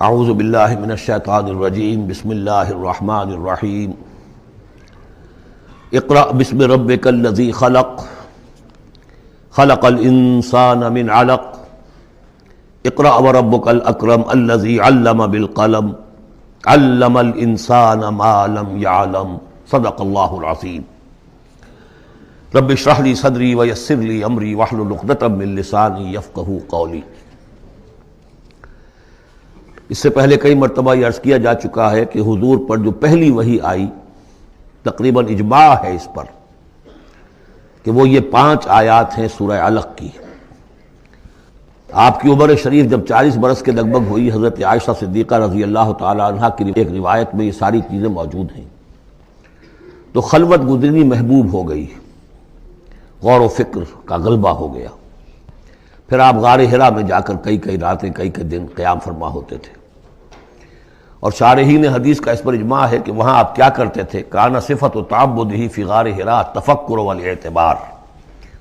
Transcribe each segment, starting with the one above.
اعوذ باللہ من الشیطان الرجیم بسم اللہ الرحمن الرحیم اقرأ بسم ربک الذی خلق خلق الانسان من علق اقرأ وربک الاکرم الذی علم بالقلم علم الانسان ما لم يعلم صدق اللہ العظیم رب اشرح لی صدری ویسر لی امری واحلل عقدۃ من لسانی یفقہوا قولی۔ اس سے پہلے کئی مرتبہ یہ عرض کیا جا چکا ہے کہ حضور پر جو پہلی وحی آئی تقریباً اجماع ہے اس پر کہ وہ یہ 5 آیات ہیں سورہ علق کی۔ آپ کی عمر شریف جب 40 برس کے لگ بھگ ہوئی، حضرت عائشہ صدیقہ رضی اللہ تعالی عنہا کی ایک روایت میں یہ ساری چیزیں موجود ہیں، تو خلوت گزرنی محبوب ہو گئی، غور و فکر کا غلبہ ہو گیا۔ پھر آپ غار حرا میں جا کر کئی راتیں کئی دن قیام فرما ہوتے تھے، اور شارحین حدیث کا اس پر اجماع ہے کہ وہاں آپ کیا کرتے تھے؟ کان صفت و تعبدہ فی غار حرا تفکر والاعتبار،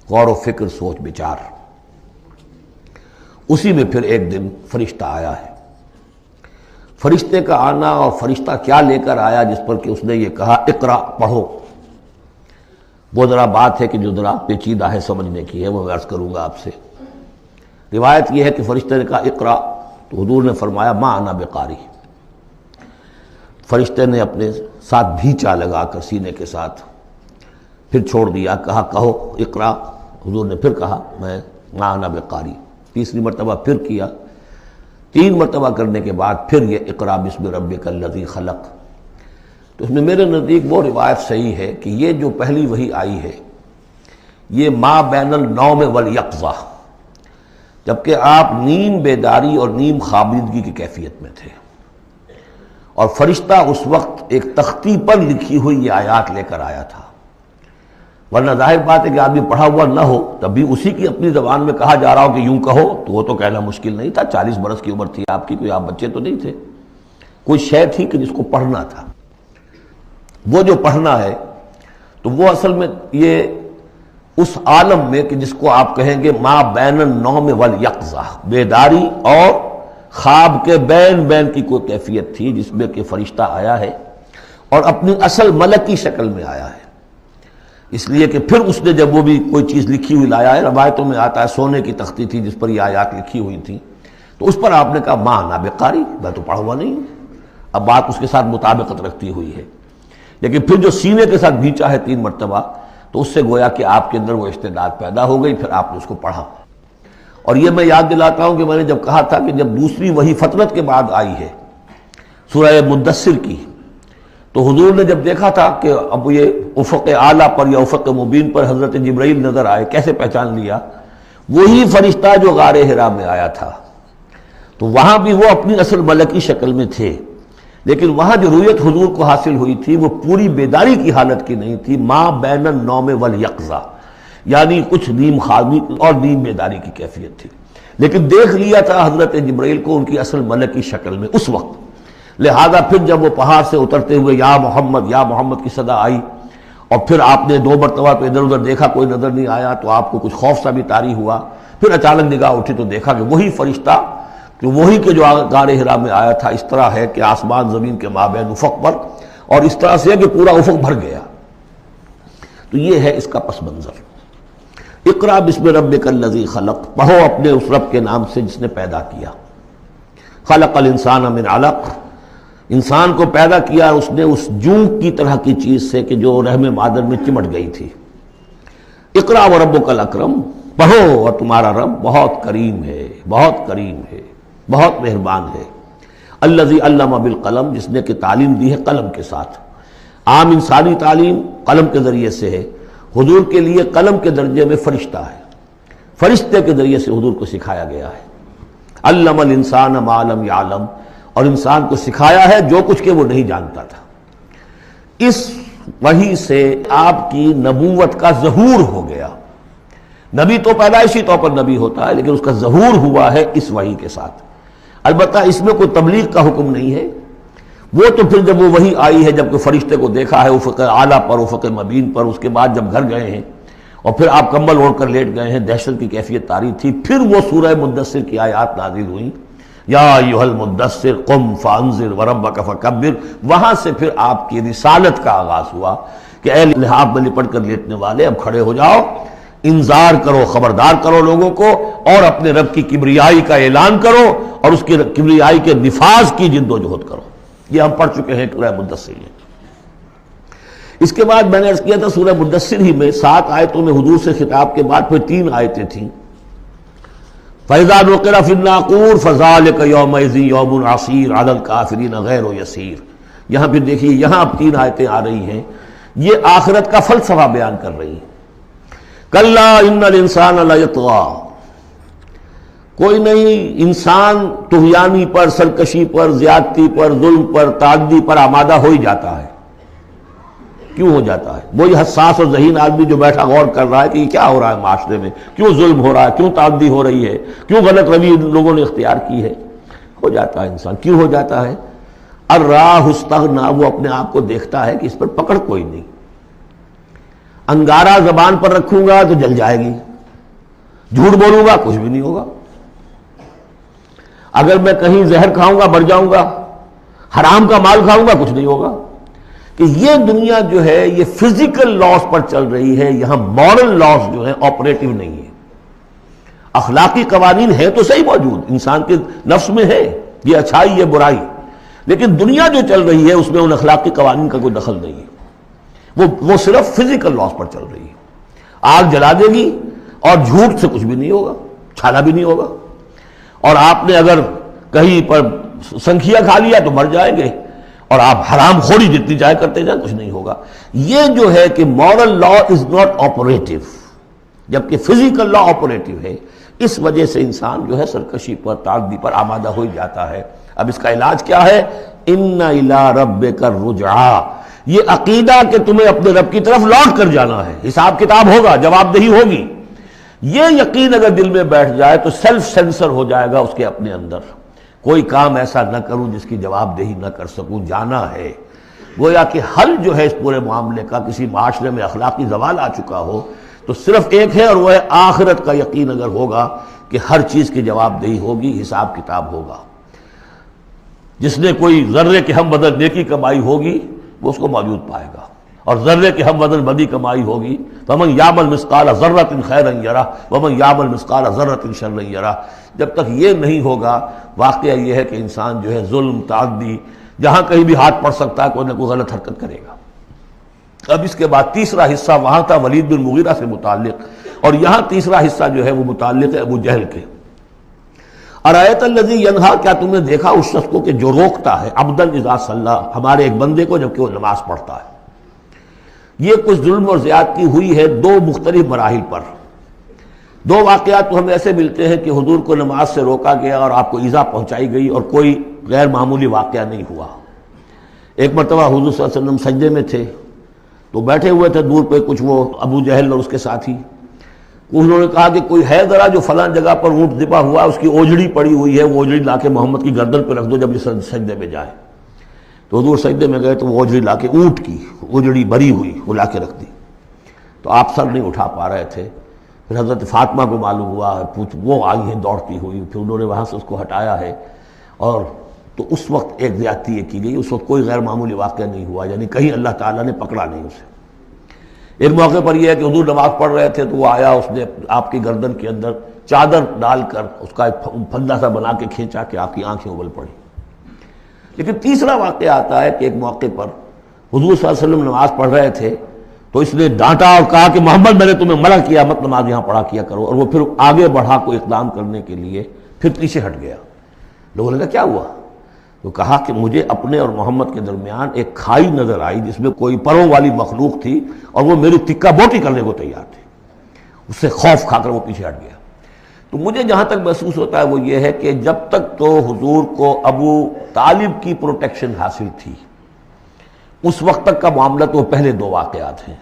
غور و فکر، سوچ بچار۔ اسی میں پھر ایک دن فرشتہ آیا ہے۔ فرشتے کا آنا اور فرشتہ کیا لے کر آیا جس پر کہ اس نے یہ کہا اقرا، پڑھو، وہ ذرا بات ہے کہ جو ذرا پیچیدہ ہے سمجھنے کی ہے، وہ میں عرض کروں گا آپ سے۔ روایت یہ ہے کہ فرشتے نے کہا اقرا، تو حضور نے فرمایا ما انا بقاری۔ فرشتے نے اپنے ساتھ بھینچا لگا کر سینے کے ساتھ، پھر چھوڑ دیا، کہا کہو اقرا۔ حضور نے پھر کہا میں ما انا بقاری، تیسری مرتبہ پھر کیا، 3 مرتبہ کرنے کے بعد پھر یہ اقرا بسم ربک الذی خلق۔ تو اس میں میرے نزدیک وہ روایت صحیح ہے کہ یہ جو پہلی وحی آئی ہے یہ ما بین النوم والیقظہ، جبکہ آپ نیم بیداری اور نیم خوابیدگی کی کیفیت میں تھے، اور فرشتہ اس وقت ایک تختی پر لکھی ہوئی یہ آیات لے کر آیا تھا۔ ورنہ ظاہر بات ہے کہ آدمی پڑھا ہوا نہ ہو تب بھی اسی کی اپنی زبان میں کہا جا رہا ہو کہ یوں کہو، تو وہ تو کہنا مشکل نہیں تھا۔ 40 برس کی عمر تھی آپ کی، کوئی آپ بچے تو نہیں تھے، کوئی شے تھی کہ جس کو پڑھنا تھا۔ وہ جو پڑھنا ہے تو وہ اصل میں یہ اس عالم میں کہ جس کو آپ کہیں گے ما بین النوم والیقظہ، بیداری اور خواب کے بین کی کوئی کیفیت تھی جس میں کہ فرشتہ آیا ہے اور اپنی اصل ملکی شکل میں آیا ہے۔ اس لیے کہ پھر اس نے جب وہ بھی کوئی چیز لکھی ہوئی لایا ہے، روایتوں میں آتا ہے سونے کی تختی تھی جس پر یہ آیات لکھی ہوئی تھیں، تو اس پر آپ نے کہا ما انا بقاری، میں تو پڑھا ہوا نہیں ہوں۔ اب بات اس کے ساتھ مطابقت رکھتی ہوئی ہے، لیکن پھر جو سینے کے ساتھ بھینچا ہے 3 مرتبہ، تو اس سے گویا کہ آپ کے اندر وہ استعداد پیدا ہو گئی، پھر آپ نے اس کو پڑھا۔ اور یہ میں یاد دلاتا ہوں کہ میں نے جب کہا تھا کہ جب دوسری وحی فترت کے بعد آئی ہے سورہ مدثر کی، تو حضور نے جب دیکھا تھا کہ اب یہ افق اعلیٰ پر یا افق مبین پر حضرت جبرائیل نظر آئے، کیسے پہچان لیا؟ وہی فرشتہ جو غار حرا میں آیا تھا، تو وہاں بھی وہ اپنی اصل ملکی شکل میں تھے، لیکن وہاں جو رؤیت حضور کو حاصل ہوئی تھی وہ پوری بیداری کی حالت کی نہیں تھی، ما بین النوم والیقظہ، یعنی کچھ نیم خوابی اور نیم بیداری کی کیفیت تھی، لیکن دیکھ لیا تھا حضرت جبرائیل کو ان کی اصل ملکی شکل میں اس وقت۔ لہذا پھر جب وہ پہاڑ سے اترتے ہوئے یا محمد کی صدا آئی، اور پھر آپ نے 2 مرتبہ تو ادھر ادھر دیکھا، کوئی نظر نہیں آیا، تو آپ کو کچھ خوف سا بھی طاری ہوا۔ پھر اچانک نگاہ اٹھی تو دیکھا کہ وہی فرشتہ کہ وہی کہ جو غار حرا میں آیا تھا، اس طرح ہے کہ آسمان زمین کے مابین افق پر، اور اس طرح سے ہے کہ پورا افق بھر گیا۔ تو یہ ہے اس کا پس منظر۔ اقرا بسم ربک الذی خلق، پڑھو اپنے اس رب کے نام سے جس نے پیدا کیا۔ خلق الانسان من علق، انسان کو پیدا کیا اس نے اس جون کی طرح کی چیز سے کہ جو رحم مادر میں چمٹ گئی تھی۔ اقرا وربک الاکرم، پڑھو اور تمہارا رب بہت کریم ہے، بہت کریم ہے، بہت مہربان ہے۔ الذی علم بالقلم، جس نے کہ تعلیم دی ہے قلم کے ساتھ۔ عام انسانی تعلیم قلم کے ذریعے سے ہے، حضور کے لیے قلم کے درجے میں فرشتہ ہے، فرشتے کے ذریعے سے حضور کو سکھایا گیا ہے۔ علم الانسان ما لم یعلم، اور انسان کو سکھایا ہے جو کچھ کہ وہ نہیں جانتا تھا۔ اس وحی سے آپ کی نبوت کا ظہور ہو گیا۔ نبی تو پیدائشی طور پر نبی ہوتا ہے، لیکن اس کا ظہور ہوا ہے اس وحی کے ساتھ۔ البتہ اس میں کوئی تبلیغ کا حکم نہیں ہے، وہ تو پھر جب وہ وحی آئی ہے، جب کہ فرشتے کو دیکھا ہے افق اعلیٰ پر، افق مبین پر، اس کے بعد جب گھر گئے ہیں اور پھر آپ کمبل اوڑھ کر لیٹ گئے ہیں، دہشت کی کیفیت طاری تھی، پھر وہ سورہ مدثر کی آیات نازل ہوئیں یا ایھا المدثر قم فانذر وربک فکبر، وہاں سے پھر آپ کی رسالت کا آغاز ہوا کہ اے لحاف میں لپٹ کر لیٹنے والے اب کھڑے ہو جاؤ، انذار کرو، خبردار کرو لوگوں کو، اور اپنے رب کی کبریائی کا اعلان کرو اور اس کی کبریائی کے نفاذ کی جد و جہد کرو۔ یہ ہم پڑھ چکے ہیں سورہ مدثر میں۔ اس کے بعد میں نے عرض کیا تھا سورہ مدثر ہی میں 7 آیتوں میں حضور سے خطاب کے بعد پھر 3 آیتیں تھیں۔ فَإِذَا نُقِرَ فِي النَّاقُورِ فَذَلِكَ يَوْمَئِذٍ يَوْمٌ عَسِيرٌ عَلَى الْكَافِرِينَ غَيْرُ يَسِيرٌ۔ یہاں پھر دیکھیے، یہاں اب 3 آیتیں آ رہی ہیں، یہ آخرت کا فلسفہ بیان کر رہی ہیں۔ کَلَّا إِنَّ الْإِنسَانَ لَيَطْغَىٰ، کوئی نہیں، انسان طغیانی پر، سرکشی پر، زیادتی پر، ظلم پر، تعدی پر آمادہ ہو ہی جاتا ہے۔ کیوں ہو جاتا ہے؟ وہی حساس اور ذہین آدمی جو بیٹھا غور کر رہا ہے کہ یہ کیا ہو رہا ہے معاشرے میں، کیوں ظلم ہو رہا ہے، کیوں تعدی ہو رہی ہے، کیوں غلط روی لوگوں نے اختیار کی ہے، ہو جاتا ہے انسان۔ کیوں ہو جاتا ہے؟ الراہ استغنا، وہ اپنے آپ کو دیکھتا ہے کہ اس پر پکڑ کوئی نہیں، انگارہ زبان پر رکھوں گا تو جل جائے گی، جھوٹ بولوں گا کچھ بھی نہیں ہوگا، اگر میں کہیں زہر کھاؤں گا مر جاؤں گا، حرام کا مال کھاؤں گا کچھ نہیں ہوگا۔ کہ یہ دنیا جو ہے یہ فزیکل لاز پر چل رہی ہے، یہاں مورل لاز جو ہے آپریٹو نہیں ہے۔ اخلاقی قوانین ہے تو صحیح موجود، انسان کے نفس میں ہے، یہ اچھائی یہ برائی، لیکن دنیا جو چل رہی ہے اس میں ان اخلاقی قوانین کا کوئی دخل نہیں ہے، وہ صرف فزیکل لاز پر چل رہی ہے۔ آگ جلا دے گی اور جھوٹ سے کچھ بھی نہیں ہوگا، چھالا بھی نہیں ہوگا، اور آپ نے اگر کہیں پر سنکھیا کھا لیا تو مر جائیں گے، اور آپ حرام خوری جتنی جائے کرتے جائیں کچھ نہیں ہوگا۔ یہ جو ہے کہ moral law is not operative, جبکہ فزیکل لا آپریٹو ہے، اس وجہ سے انسان جو ہے سرکشی پر، تعدی پر آمادہ ہو جاتا ہے۔ اب اس کا علاج کیا ہے؟ ان الی ربک الرجعی، یہ عقیدہ کہ تمہیں اپنے رب کی طرف لوٹ کر جانا ہے، حساب کتاب ہوگا، جواب دہی ہوگی، یہ یقین اگر دل میں بیٹھ جائے تو سیلف سینسر ہو جائے گا اس کے اپنے اندر، کوئی کام ایسا نہ کروں جس کی جواب دہی نہ کر سکوں، جانا ہے۔ گویا کہ حل جو ہے اس پورے معاملے کا، کسی معاشرے میں اخلاقی زوال آ چکا ہو تو صرف ایک ہے، اور وہ ہے آخرت کا یقین اگر ہوگا کہ ہر چیز کی جواب دہی ہوگی، حساب کتاب ہوگا۔ جس نے کوئی ذرے کے ہم بدل نیکی کمائی ہوگی وہ اس کو موجود پائے گا، اور ذرے کے ہم بدل بدی کمائی ہوگی فمن یعمل مثقال ذرۃ خیرا یرہ ومن یعمل مثقال ذرۃ شرا یرہ۔ جب تک یہ نہیں ہوگا، واقعہ یہ ہے کہ انسان جو ہے ظلم، تعدی، جہاں کہیں بھی ہاتھ پڑ سکتا ہے کوئی نہ کوئی غلط حرکت کرے گا۔ اب اس کے بعد تیسرا حصہ وہاں تھا ولید بن مغیرہ سے متعلق، اور یہاں تیسرا حصہ جو ہے وہ متعلق ہے ابو جہل کے۔ ارایت الذی ینہا، کیا تم نے دیکھا اس شخص کو کہ جو روکتا ہے، عبدا اذا صلی، ہمارے ایک بندے کو جبکہ وہ نماز پڑھتا ہے۔ یہ کچھ ظلم اور زیادتی ہوئی ہے 2 مختلف مراحل پر۔ 2 واقعات تو ہمیں ایسے ملتے ہیں کہ حضور کو نماز سے روکا گیا اور آپ کو ایذا پہنچائی گئی اور کوئی غیر معمولی واقعہ نہیں ہوا۔ ایک مرتبہ حضور صلی اللہ علیہ وسلم سجدے میں تھے تو بیٹھے ہوئے تھے دور پہ کچھ وہ ابو جہل اور اس کے ساتھی، انہوں نے کہا کہ کوئی ہے ذرا جو فلاں جگہ پر اونٹ ذبح ہوا، اس کی اوجڑی پڑی ہوئی ہے، وہ اوجڑی لا کے محمد کی گردن پہ رکھ دو جب یہ سجدے میں جائے۔ تو حضور سجدے میں گئے تو وہ اوجڑی لا کے، اونٹ کی اوجڑی بری ہوئی وہ لا کے رکھ دی، تو آپ سر نہیں اٹھا پا رہے تھے۔ پھر حضرت فاطمہ کو معلوم ہوا ہے، وہ آئی ہیں دوڑتی ہوئی، پھر انہوں نے وہاں سے اس کو ہٹایا ہے، اور تو اس وقت ایک زیادتی یہ کی گئی، اس وقت کوئی غیر معمولی واقعہ نہیں ہوا، یعنی کہیں اللہ تعالیٰ نے پکڑا نہیں اسے۔ ایک موقع پر یہ ہے کہ حضور نماز پڑھ رہے تھے تو وہ آیا، اس نے آپ کی گردن کے اندر چادر ڈال کر اس کا ایک پھندا سا بنا کے کھینچا کہ آپ کی آنکھیں ابل پڑی۔ لیکن تیسرا واقعہ آتا ہے کہ ایک موقع پر حضور صلی اللہ علیہ وسلم نماز پڑھ رہے تھے تو اس نے ڈانٹا اور کہا کہ محمد میں نے تمہیں منع کیا مت نماز یہاں پڑھا کیا کرو، اور وہ پھر آگے بڑھا کوئی اقدام کرنے کے لیے پھر پیچھے ہٹ گیا۔ لوگوں نے کہا کیا ہوا؟ تو کہا کہ مجھے اپنے اور محمد کے درمیان ایک کھائی نظر آئی جس میں کوئی پروں والی مخلوق تھی اور وہ میری تکہ بوٹی کرنے کو تیار تھی، اس سے خوف کھا کر وہ پیچھے ہٹ گیا۔ تو مجھے جہاں تک محسوس ہوتا ہے وہ یہ ہے کہ جب تک تو حضور کو ابو طالب کی پروٹیکشن حاصل تھی اس وقت تک کا معاملہ تو پہلے 2 واقعات ہیں،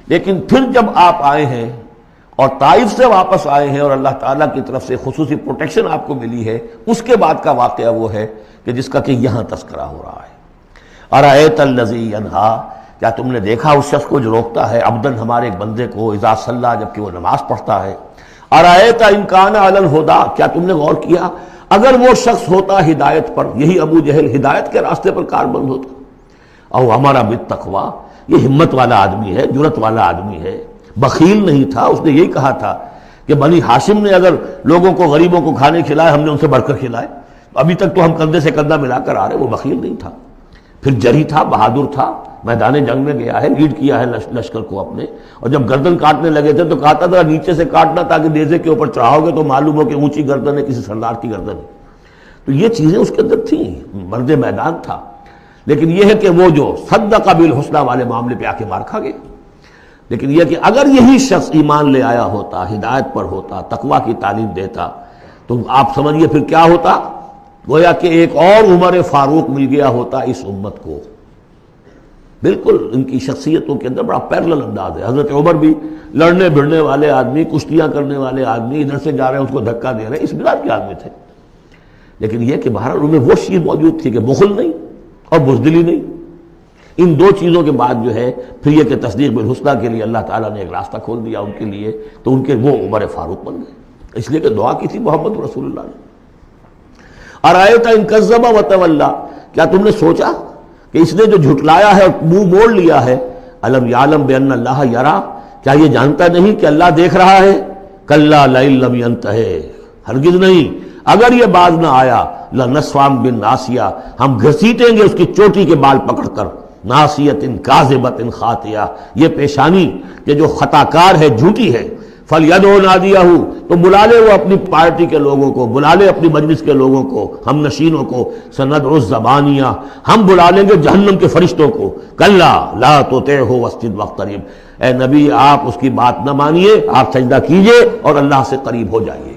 لیکن پھر جب آپ آئے ہیں اور طائف سے واپس آئے ہیں اور اللہ تعالیٰ کی طرف سے خصوصی پروٹیکشن آپ کو ملی ہے، اس کے بعد کا واقعہ وہ ہے کہ جس کا کہ یہاں تذکرہ ہو رہا ہے۔ ارایت الذی ینہا، کیا تم نے دیکھا اس شخص کو جو روکتا ہے، عبدن ہمارے ایک بندے کو، اذا صلی جبکہ وہ نماز پڑھتا ہے۔ ارایت ان کان علی الہدی، کیا تم نے غور کیا اگر وہ شخص ہوتا ہدایت پر، یہی ابو جہل ہدایت کے راستے پر کاربند ہوتا، او ہمارا بالتقوی، یہ ہمت والا آدمی ہے، جرت والا آدمی ہے، بخیل نہیں تھا، اس نے یہی کہا تھا کہ بنی ہاشم نے اگر لوگوں کو، غریبوں کو کھانے کھلائے، ہم نے ان سے بڑھ کر کھلائے، ابھی تک تو ہم کندھے سے کندھا ملا کر آ رہے، وہ بخیل نہیں تھا۔ پھر جری تھا، بہادر تھا، میدان جنگ میں گیا ہے، لیڈ کیا ہے لشکر کو اپنے، اور جب گردن کاٹنے لگے تھے تو کہتا تھا نیچے سے کاٹنا تاکہ نیزے کے اوپر چڑھاؤ گے تو معلوم ہو کہ اونچی گردن ہے، کسی سردار کی گردن ہے۔ تو یہ چیزیں اس کے اندر تھیں، مرد میدان تھا۔ لیکن یہ ہے کہ وہ جو صدق بالحسنی والے معاملے پہ آ کے مار کھا گئے۔ لیکن یہ کہ اگر یہی شخص ایمان لے آیا ہوتا، ہدایت پر ہوتا، تقویٰ کی تعلیم دیتا، تو آپ سمجھیے پھر کیا ہوتا، گویا کہ ایک اور عمر فاروق مل گیا ہوتا اس امت کو۔ بالکل ان کی شخصیتوں کے اندر بڑا پیرلل انداز ہے۔ حضرت عمر بھی لڑنے بھڑنے والے آدمی، کشتیاں کرنے والے آدمی، ادھر سے جا رہے ہیں اس کو دھکا دے رہے ہیں، اس مزاج کے آدمی تھے۔ لیکن یہ کہ بہرحال ان میں وہ چیز موجود تھی کہ بخل نہیں اور بزدلی نہیں۔ ان دو چیزوں کے بعد جو ہے پھر یہ کہ تصدیق بالحسنی کے لیے اللہ تعالیٰ نے ایک راستہ کھول دیا ان کے لیے، تو ان کے وہ عمر فاروق بن گئے۔ اس لیے کہ دعا کی تھی محمد رسول اللہ نے، ارایت ان کذب وتولی، کیا تم نے سوچا کہ اس نے جو جھٹلایا ہے اور منہ موڑ لیا ہے، الم یعلم بان اللہ یرا، کیا یہ جانتا نہیں کہ اللہ دیکھ رہا ہے؟ کلا لئن لم ینتہ، ہرگز نہیں، اگر یہ باز نہ آیا، لنسفعا بالناصیہ، ہم گھسیٹیں گے اس کی چوٹی کے بال پکڑ کر، ناصیۃ کاذبۃ خاطیہ، یہ پیشانی کہ جو خطا کار ہے، جھوٹی ہے، فلیدعو نادیہ، تو بلا لے وہ اپنی پارٹی کے لوگوں کو، بلا لے اپنی مجلس کے لوگوں کو، ہم نشینوں کو، سندعو الزبانیہ، ہم بلا لیں گے جہنم کے فرشتوں کو، کلا لا تطعہ واسجد واقترب، اے نبی آپ اس کی بات نہ مانیے، آپ سجدہ کیجئے اور اللہ سے قریب ہو جائیے۔